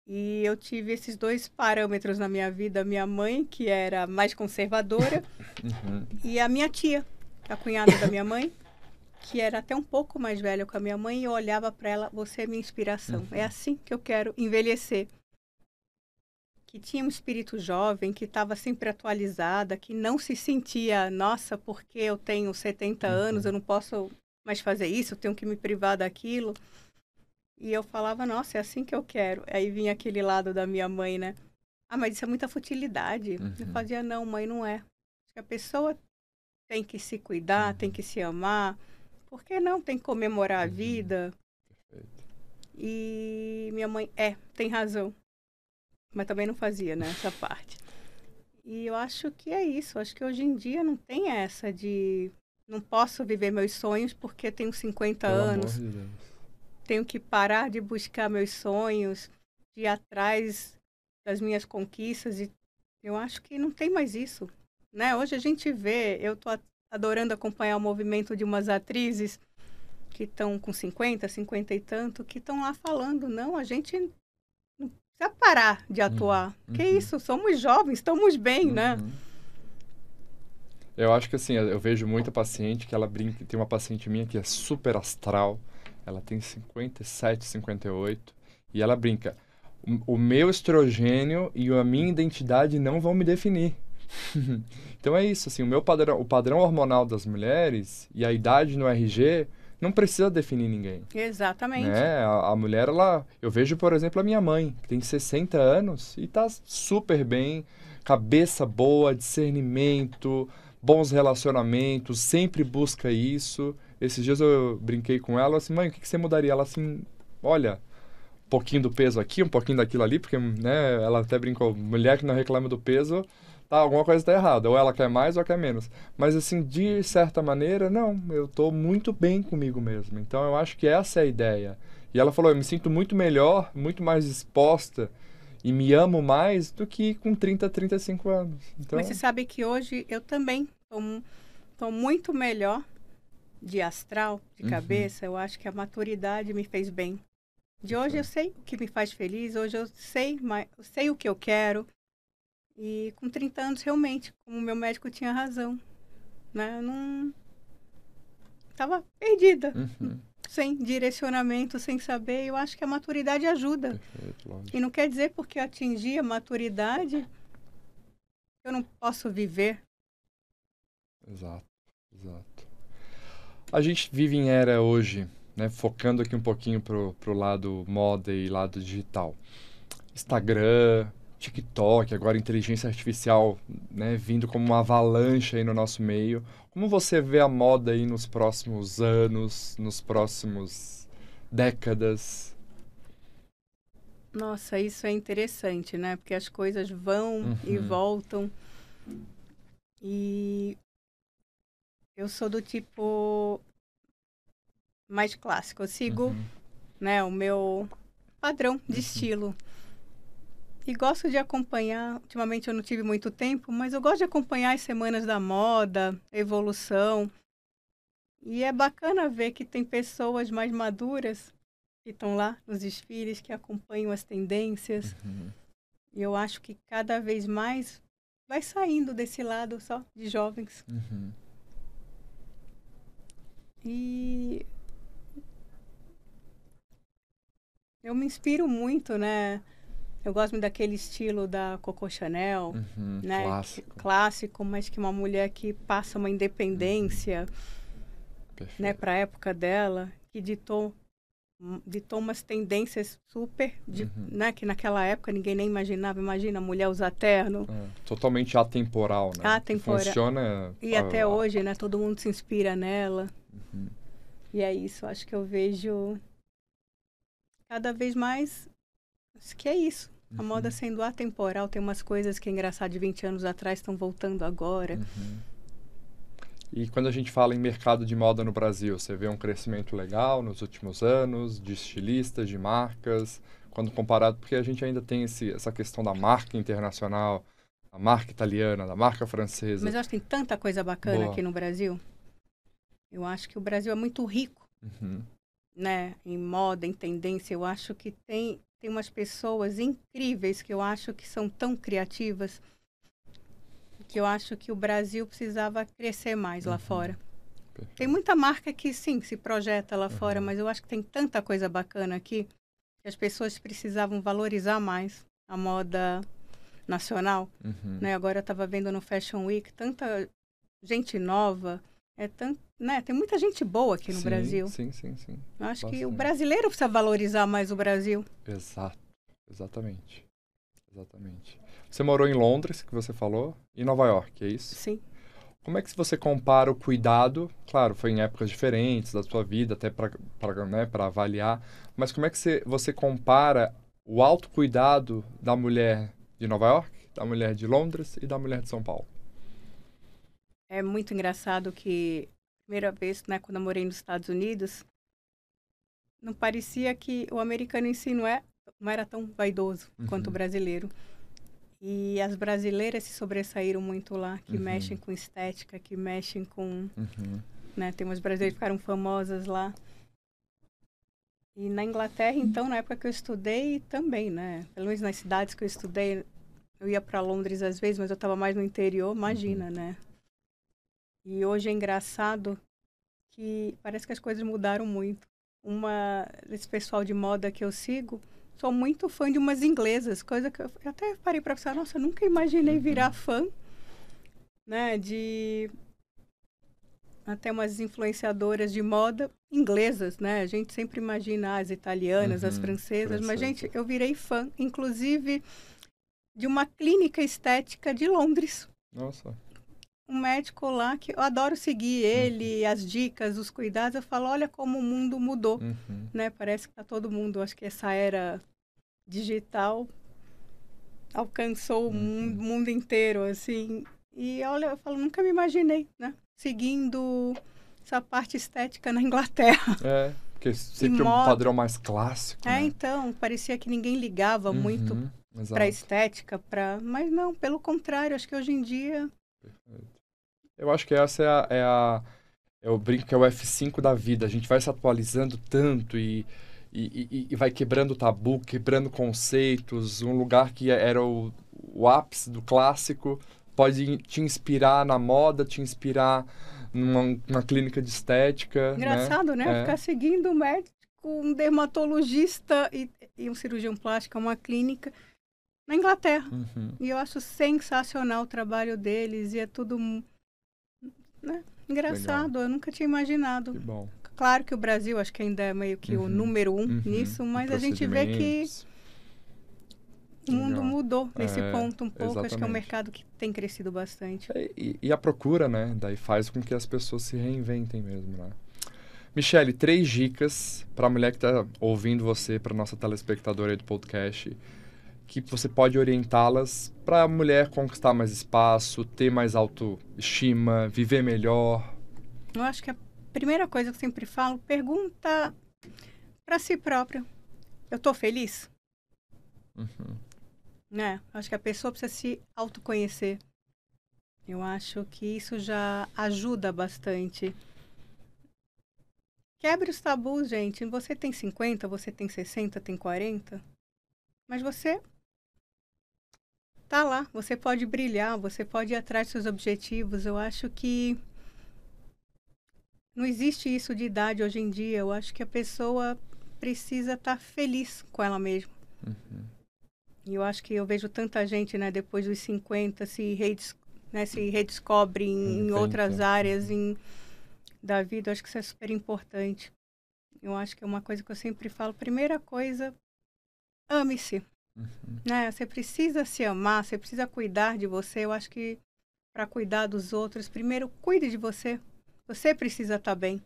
E eu tive esses dois parâmetros na minha vida. Minha mãe, que era mais conservadora, e a minha tia, a cunhada da minha mãe, que era até um pouco mais velha que a minha mãe, e eu olhava para ela, você é minha inspiração. É assim que eu quero envelhecer. Que tinha um espírito jovem, que estava sempre atualizada, que não se sentia, nossa, porque eu tenho 70 anos, eu não posso mais fazer isso, eu tenho que me privar daquilo. E eu falava, nossa, é assim que eu quero. Aí vinha aquele lado da minha mãe, né? Ah, mas isso é muita futilidade. Eu fazia, não, mãe, não é. Acho que a pessoa tem que se cuidar, tem que se amar. Por que não? Tem que comemorar a vida. Perfeito. E minha mãe, tem razão. Mas também não fazia, né, essa parte. E eu acho que é isso. Acho que hoje em dia não tem essa de... Não posso viver meus sonhos porque tenho 50 anos. Pelo amor de Deus. Tenho que parar de buscar meus sonhos, de ir atrás das minhas conquistas. E eu acho que não tem mais isso, né? Hoje a gente vê, eu tô adorando acompanhar o movimento de umas atrizes que estão com 50, 50 e tanto, que estão lá falando, não, a gente não precisa parar de atuar. Que isso, somos jovens, estamos bem, né? Eu acho que assim, eu vejo muita paciente que ela brinca, tem uma paciente minha que é super astral, ela tem 57, 58, e ela brinca, o meu estrogênio e a minha identidade não vão me definir. Então é isso, assim, o padrão hormonal das mulheres e a idade no RG não precisa definir ninguém. Exatamente. Né? A mulher, ela... Eu vejo, por exemplo, a minha mãe, que tem 60 anos e tá super bem, cabeça boa, discernimento, bons relacionamentos, sempre busca isso. Esses dias eu brinquei com ela, assim, mãe, o que que você mudaria? Ela assim, olha, um pouquinho do peso aqui, um pouquinho daquilo ali, porque, né, ela até brincou, mulher que não reclama do peso, tá, alguma coisa tá errada, ou ela quer mais ou quer menos. Mas, assim, de certa maneira, não, eu tô muito bem comigo mesmo. Então, eu acho que essa é a ideia. E ela falou, eu me sinto muito melhor, muito mais disposta e me amo mais do que com 30, 35 anos. Então... Mas você sabe que hoje eu também tô muito melhor de astral, de cabeça. Eu acho que a maturidade me fez bem. De hoje eu sei o que me faz feliz, hoje eu sei o que eu quero. E com 30 anos, realmente, como o meu médico tinha razão, né? Eu não... Tava perdida, sem direcionamento, sem saber. Eu acho que a maturidade ajuda. Perfeito, lógico. E não quer dizer porque eu atingi a maturidade, eu não posso viver. Exato, exato. A gente vive em era hoje, né, focando aqui um pouquinho pro lado moda e lado digital. Instagram, TikTok, agora inteligência artificial, né, vindo como uma avalanche aí no nosso meio. Como você vê a moda aí nos próximos anos, nos próximos décadas? Nossa, isso é interessante, né? Porque as coisas vão e voltam. E eu sou do tipo mais clássico. Eu sigo, né, o meu padrão de estilo. E gosto de acompanhar, ultimamente eu não tive muito tempo, mas eu gosto de acompanhar as semanas da moda, evolução. E é bacana ver que tem pessoas mais maduras que estão lá nos desfiles, que acompanham as tendências. E eu acho que cada vez mais vai saindo desse lado só de jovens. E eu me inspiro muito, né? Eu gosto muito daquele estilo da Coco Chanel, né? Clássico, mas que uma mulher que passa uma independência, né, para a época dela, que ditou umas tendências super, né, que naquela época ninguém nem imaginava. Imagina a mulher usar terno. Totalmente atemporal, né? Atemporal. Funciona... E até hoje, né, todo mundo se inspira nela. E é isso, acho que eu vejo cada vez mais, acho que é isso. A moda sendo atemporal, tem umas coisas que é engraçado de 20 anos atrás estão voltando agora. E quando a gente fala em mercado de moda no Brasil, você vê um crescimento legal nos últimos anos, de estilistas, de marcas, quando comparado, porque a gente ainda tem essa questão da marca internacional, da marca italiana, da marca francesa. Mas eu acho que tem tanta coisa bacana aqui no Brasil. Eu acho que o Brasil é muito rico, né? Em moda, em tendência. Eu acho que tem umas pessoas incríveis que eu acho que são tão criativas, que eu acho que o Brasil precisava crescer mais lá fora. Perfeito. Tem muita marca que, sim, se projeta lá fora, mas eu acho que tem tanta coisa bacana aqui que as pessoas precisavam valorizar mais a moda nacional. Né? Agora eu estava vendo no Fashion Week tanta gente nova, né? Tem muita gente boa aqui no Brasil. Sim. Eu acho que o brasileiro precisa valorizar mais o Brasil. Exatamente. Você morou em Londres, que você falou, e Nova York, é isso? Sim. Como é que você compara o cuidado? Claro, foi em épocas diferentes da sua vida, até para avaliar, mas como é que você compara o autocuidado da mulher de Nova York, da mulher de Londres e da mulher de São Paulo? É muito engraçado que, primeira vez, né, quando eu morei nos Estados Unidos, não parecia que o americano em si não era tão vaidoso quanto o brasileiro. E as brasileiras se sobressaíram muito lá, que mexem com estética, que mexem com... Né, tem umas brasileiras que ficaram famosas lá. E na Inglaterra, então, na época que eu estudei, também, né? Pelo menos nas cidades que eu estudei, eu ia para Londres às vezes, mas eu estava mais no interior, imagina, né? E hoje é engraçado que parece que as coisas mudaram muito. Esse pessoal de moda que eu sigo, sou muito fã de umas inglesas, coisa que eu até parei para pensar, nossa, eu nunca imaginei virar fã né? De até umas influenciadoras de moda inglesas, né? A gente sempre imagina as italianas, as francesas, mas, gente, eu virei fã, inclusive, de uma clínica estética de Londres. Nossa. Um médico lá que eu adoro seguir ele, as dicas, os cuidados. Eu falo, olha como o mundo mudou, né? Parece que tá todo mundo, acho que essa era digital alcançou o mundo inteiro, assim. E olha, eu falo, nunca me imaginei, né? Seguindo essa parte estética na Inglaterra. É, porque sempre é um padrão mais clássico, né? Então, parecia que ninguém ligava muito para estética, mas não, pelo contrário, acho que hoje em dia... Eu acho que essa eu brinco que é o F5 da vida. A gente vai se atualizando tanto e vai quebrando tabu, quebrando conceitos. Um lugar que era o ápice do clássico pode te inspirar na moda, te inspirar numa clínica de estética. Engraçado, né? Ficar seguindo um médico, um dermatologista e um cirurgião plástico, uma clínica na Inglaterra. E eu acho sensacional o trabalho deles e é tudo, né? Engraçado. Legal. Eu nunca tinha imaginado. Que bom. Claro que o Brasil acho que ainda é meio que o número 1 nisso, mas a gente vê que o mundo mudou nesse ponto um pouco. Exatamente. Acho que é um mercado que tem crescido bastante. E a procura, né? Daí faz com que as pessoas se reinventem mesmo, né? Michele, 3 dicas para a mulher que está ouvindo você, para nossa telespectadora aí do podcast, que você pode orientá-las para a mulher conquistar mais espaço, ter mais autoestima, viver melhor. Eu acho que a primeira coisa que eu sempre falo, pergunta para si própria. Eu tô feliz? Né? Acho que a pessoa precisa se autoconhecer. Eu acho que isso já ajuda bastante. Quebre os tabus, gente. Você tem 50, você tem 60, tem 40. Mas você tá lá. Você pode brilhar, você pode ir atrás dos seus objetivos. Eu acho que não existe isso de idade hoje em dia. Eu acho que a pessoa precisa estar feliz com ela mesma. E eu acho que eu vejo tanta gente, né, depois dos 50, se redescobre em outras áreas da vida. Eu acho que isso é super importante. Eu acho que é uma coisa que eu sempre falo. Primeira coisa, ame-se. Né? Você precisa se amar, você precisa cuidar de você. Eu acho que para cuidar dos outros, primeiro cuide de você. Você precisa estar bem.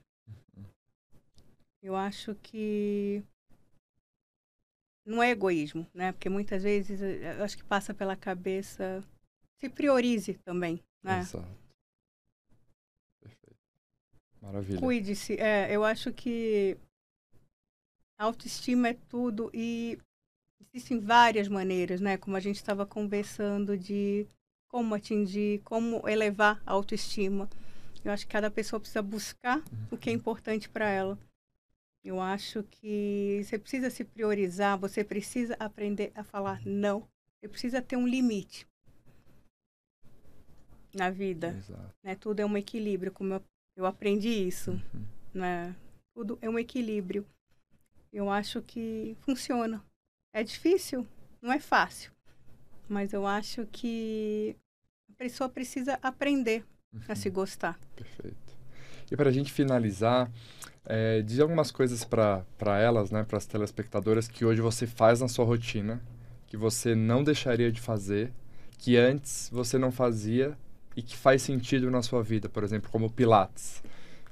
Eu acho que não é egoísmo, né? Porque muitas vezes eu acho que passa pela cabeça, se priorize também, né? Exato. Perfeito. Maravilha. Cuide-se. Eu acho que a autoestima é tudo e existem várias maneiras, né? Como a gente estava conversando de como atingir, como elevar a autoestima. Eu acho que cada pessoa precisa buscar o que é importante para ela. Eu acho que você precisa se priorizar, você precisa aprender a falar não. Você precisa ter um limite na vida. Exato. Né? Tudo é um equilíbrio, como eu aprendi isso. Né? Tudo é um equilíbrio. Eu acho que funciona. É difícil, não é fácil. Mas eu acho que a pessoa precisa aprender a se gostar. Perfeito. E para a gente finalizar, dizer algumas coisas para elas, né, para as telespectadoras, que hoje você faz na sua rotina, que você não deixaria de fazer, que antes você não fazia e que faz sentido na sua vida, por exemplo, como Pilates,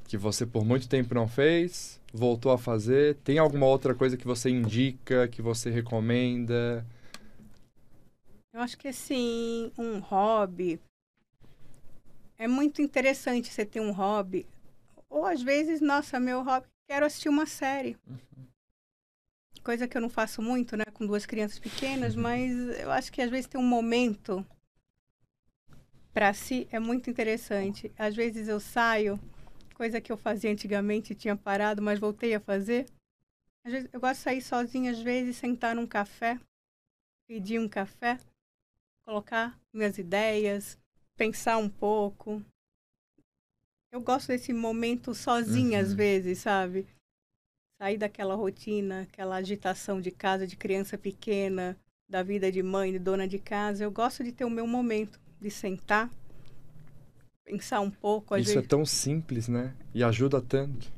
que você por muito tempo não fez, voltou a fazer. Tem alguma outra coisa que você indica, que você recomenda? Eu acho que, assim, um hobby... É muito interessante você ter um hobby. Ou, às vezes, nossa, meu hobby, quero assistir uma série. Coisa que eu não faço muito, né? Com 2 crianças pequenas, mas eu acho que, às vezes, ter um momento para si é muito interessante. Às vezes eu saio, coisa que eu fazia antigamente e tinha parado, mas voltei a fazer. Às vezes, eu gosto de sair sozinha, às vezes, sentar num café, pedir um café, colocar minhas ideias, pensar um pouco. Eu gosto desse momento sozinha, às vezes, sabe? Sair daquela rotina, aquela agitação de casa, de criança pequena, da vida de mãe, de dona de casa. Eu gosto de ter o meu momento, de sentar, pensar um pouco. Às Isso vezes... é tão simples, né? E ajuda tanto.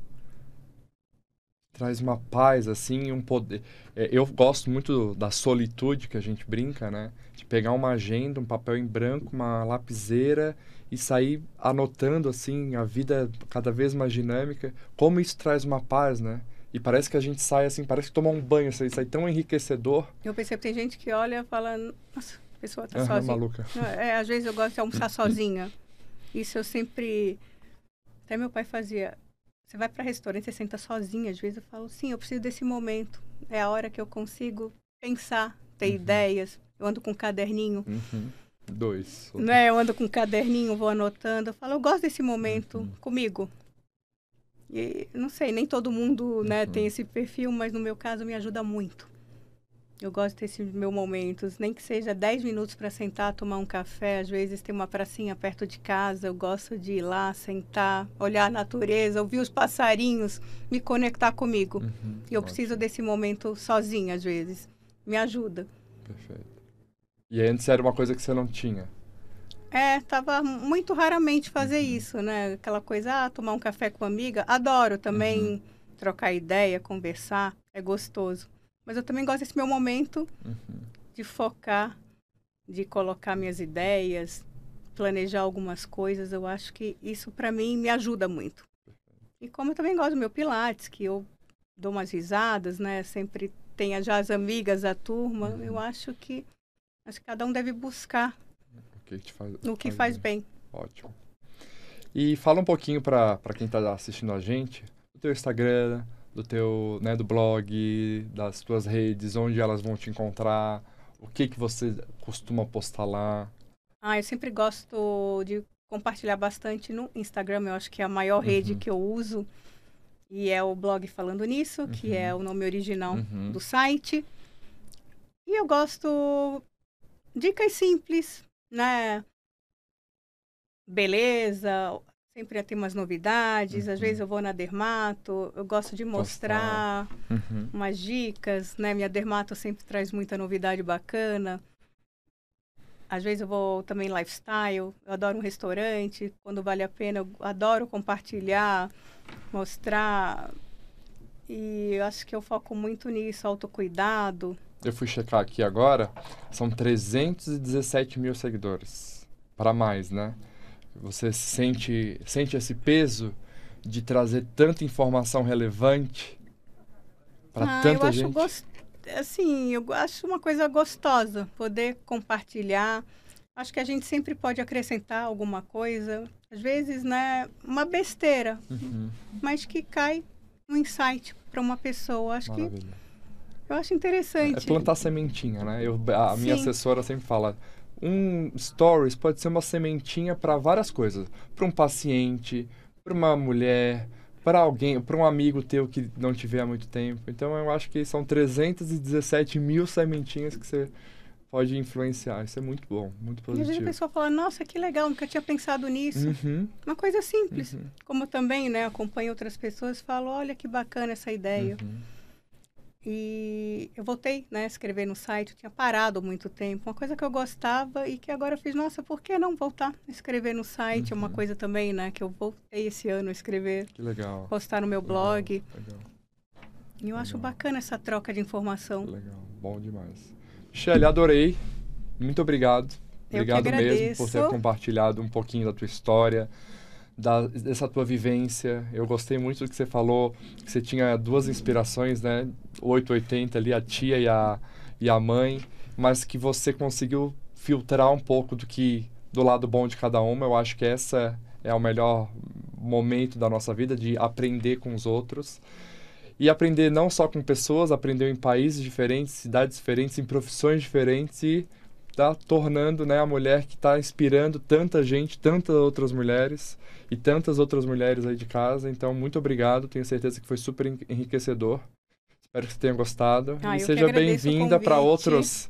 Traz uma paz, assim, um poder. Eu gosto muito da solitude que a gente brinca, né? De pegar uma agenda, um papel em branco, uma lapiseira e sair anotando, assim, a vida cada vez mais dinâmica. Como isso traz uma paz, né? E parece que a gente sai, assim, parece que tomar um banho, assim, sai tão enriquecedor. Eu percebo que tem gente que olha e fala, nossa, a pessoa tá Aham, sozinha. maluca. Às vezes eu gosto de almoçar sozinha. Isso eu sempre... Até meu pai fazia... Você vai para restaurante, você senta sozinha. Às vezes eu falo, sim, eu preciso desse momento. É a hora que eu consigo pensar, ter ideias. Eu ando com um caderninho. Dois. Né? Eu ando com um caderninho, vou anotando. Eu falo, eu gosto desse momento comigo. E não sei, nem todo mundo, né, tem esse perfil, mas no meu caso me ajuda muito. Eu gosto desses meus momentos, nem que seja 10 minutos para sentar, tomar um café. Às vezes tem uma pracinha perto de casa, eu gosto de ir lá, sentar, olhar a natureza, ouvir os passarinhos, me conectar comigo. E eu preciso desse momento sozinha, às vezes. Me ajuda. Perfeito. E antes era uma coisa que você não tinha? Tava muito raramente fazer isso, né? Aquela coisa, tomar um café com uma amiga. Adoro também trocar ideia, conversar, é gostoso. Mas eu também gosto desse meu momento de focar, de colocar minhas ideias, planejar algumas coisas. Eu acho que isso, para mim, me ajuda muito. E como eu também gosto do meu Pilates, que eu dou umas risadas, né? Sempre tem já as amigas, a turma. Eu acho que cada um deve buscar o que faz bem. Ótimo. E fala um pouquinho para quem está assistindo a gente, do teu Instagram, do teu, né, do blog, das tuas redes, onde elas vão te encontrar, o que você costuma postar lá. Eu sempre gosto de compartilhar bastante no Instagram, eu acho que é a maior rede que eu uso, e é o blog Falando Nisso, que é o nome original do site. E eu gosto dicas simples, né? Beleza, sempre tem umas novidades. Às vezes eu vou na dermato, eu gosto de mostrar umas dicas, né? Minha dermato sempre traz muita novidade bacana. Às vezes eu vou também lifestyle, eu adoro um restaurante, quando vale a pena, eu adoro compartilhar, mostrar. E eu acho que eu foco muito nisso, autocuidado. Eu fui checar aqui agora, são 317 mil seguidores. Para mais, né? Você sente esse peso de trazer tanta informação relevante para tanta gente? Eu acho uma coisa gostosa poder compartilhar. Acho que a gente sempre pode acrescentar alguma coisa. Às vezes, né, uma besteira, mas que cai um insight para uma pessoa. Eu acho interessante. É plantar sementinha, né? A minha assessora sempre fala, um stories pode ser uma sementinha para várias coisas. Para um paciente, para uma mulher, para alguém, para um amigo teu que não te vê há muito tempo. Então, eu acho que são 317 mil sementinhas que você pode influenciar. Isso é muito bom, muito positivo. E às vezes a pessoa fala, nossa, que legal, nunca tinha pensado nisso. Uma coisa simples. Como também, né, acompanho outras pessoas e falo, olha que bacana essa ideia. E eu voltei, né, a escrever no site, eu tinha parado há muito tempo. Uma coisa que eu gostava e que agora eu fiz, nossa, por que não voltar a escrever no site? É uma coisa também, né, que eu voltei esse ano a escrever. Que legal. Postar no meu blog. Legal. E eu acho bacana essa troca de informação. Legal, bom demais. Michele, adorei. Muito obrigado. Obrigado mesmo por ter compartilhado um pouquinho da tua história, dessa tua vivência. Eu gostei muito do que você falou, que você tinha duas inspirações, né? 880 ali, a tia e a mãe, mas que você conseguiu filtrar um pouco do lado bom de cada uma. Eu acho que essa é o melhor momento da nossa vida, de aprender com os outros. E aprender não só com pessoas, aprender em países diferentes, cidades diferentes, em profissões diferentes e tá tornando, né, a mulher que está inspirando tanta gente, tantas outras mulheres e tantas outras mulheres aí de casa. Então, muito obrigado. Tenho certeza que foi super enriquecedor. Espero que você tenha gostado. E seja bem-vinda para outros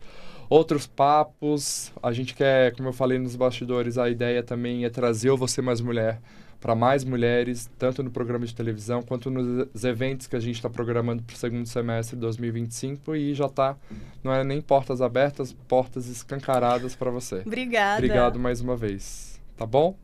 papos. A gente quer, como eu falei nos bastidores, a ideia também é trazer o Você Mais Mulher para mais mulheres, tanto no programa de televisão quanto nos eventos que a gente está programando para o segundo semestre de 2025 e já está, não é nem portas abertas, portas escancaradas para você. Obrigada. Obrigado mais uma vez. Tá bom?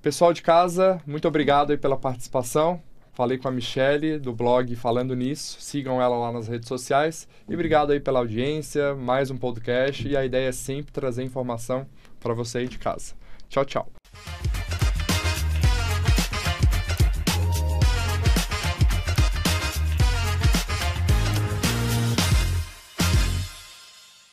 Pessoal de casa, muito obrigado aí pela participação. Falei com a Michele, do blog Falando Nisso. Sigam ela lá nas redes sociais. E obrigado aí pela audiência, mais um podcast. E a ideia é sempre trazer informação para você aí de casa. Tchau, tchau.